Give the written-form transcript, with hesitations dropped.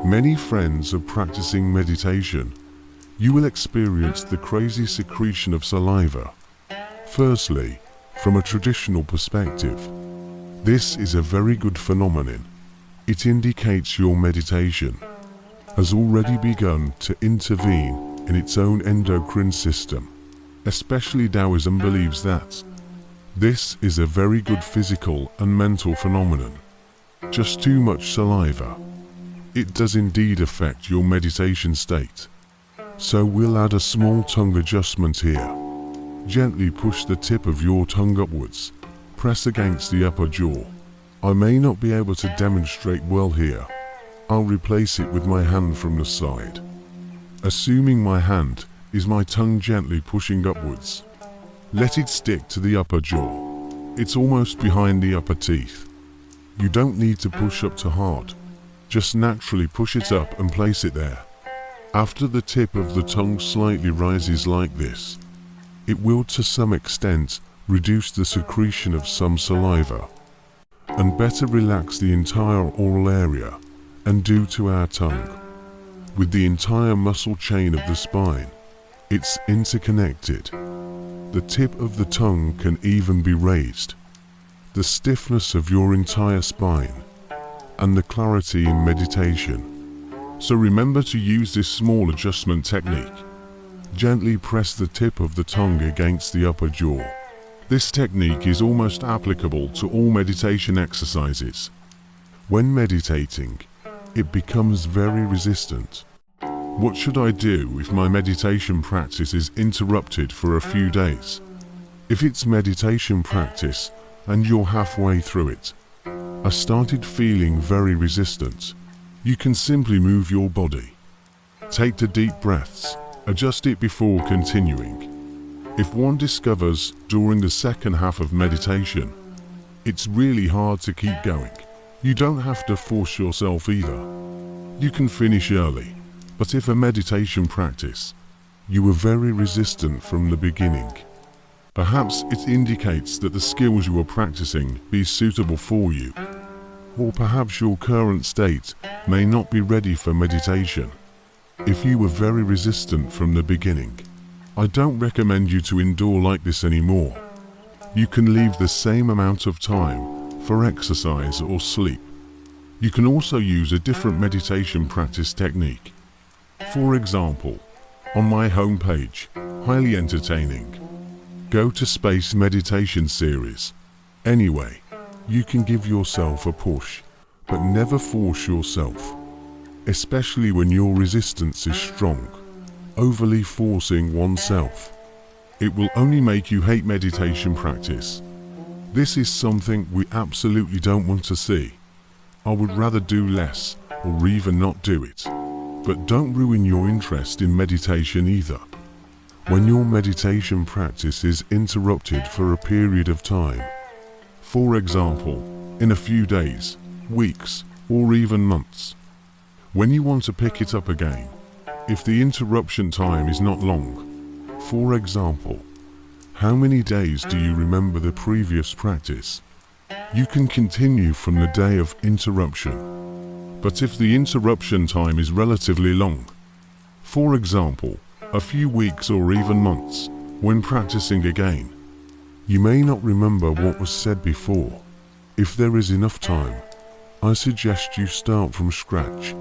Many friends are practicing meditation. You will experience the crazy secretion of saliva. Firstly, from a traditional perspective, this is a very good phenomenon. It indicates your meditation has already begun to intervene in its own endocrine system. Especially Taoism believes that this is a very good physical and mental phenomenon. Just too much saliva. It does indeed affect your meditation state. So we'll add a small tongue adjustment here. Gently push the tip of your tongue upwards. Press against the upper jaw. I may not be able to demonstrate well here. I'll replace it with my hand from the side. Assuming my hand is my tongue gently pushing upwards. Let it stick to the upper jaw. It's almost behind the upper teeth. You don't need to push up too hard. Just naturally push it up and place it there. After the tip of the tongue slightly rises like this, it will to some extent reduce the secretion of some saliva and better relax the entire oral area and due to our tongue. With the entire muscle chain of the spine, it's interconnected. The tip of the tongue can even be raised. The stiffness of your entire spine and the clarity in meditation. So remember to use this small adjustment technique. Gently press the tip of the tongue against the upper jaw. This technique is almost applicable to all meditation exercises. When meditating, it becomes very resistant. What should I do if my meditation practice is interrupted for a few days? If it's meditation practice and you're halfway through it, I started feeling very resistant. You can simply move your body. Take the deep breaths, adjust it before continuing. If one discovers during the second half of meditation, it's really hard to keep going, you don't have to force yourself either. You can finish early, but if a meditation practice, you were very resistant from the beginning, perhaps it indicates that the skills you are practicing be suitable for you. Or perhaps your current state may not be ready for meditation. If you were very resistant from the beginning, I don't recommend you to endure like this anymore. You can leave the same amount of time for exercise or sleep. You can also use a different meditation practice technique. For example, on my homepage, highly entertaining, go to Space Meditation Series. Anyway, you can give yourself a push, but never force yourself, especially when your resistance is strong. Overly forcing oneself, it will only make you hate meditation practice. This is something we absolutely don't want to see. I would rather do less or even not do it. But don't ruin your interest in meditation either. When your meditation practice is interrupted for a period of time, for example, in a few days, weeks, or even months. When you want to pick it up again, if the interruption time is not long, for example, how many days do you remember the previous practice? You can continue from the day of interruption. But if the interruption time is relatively long, for example, a few weeks or even months, when practicing again, you may not remember what was said before. If there is enough time, I suggest you start from scratch.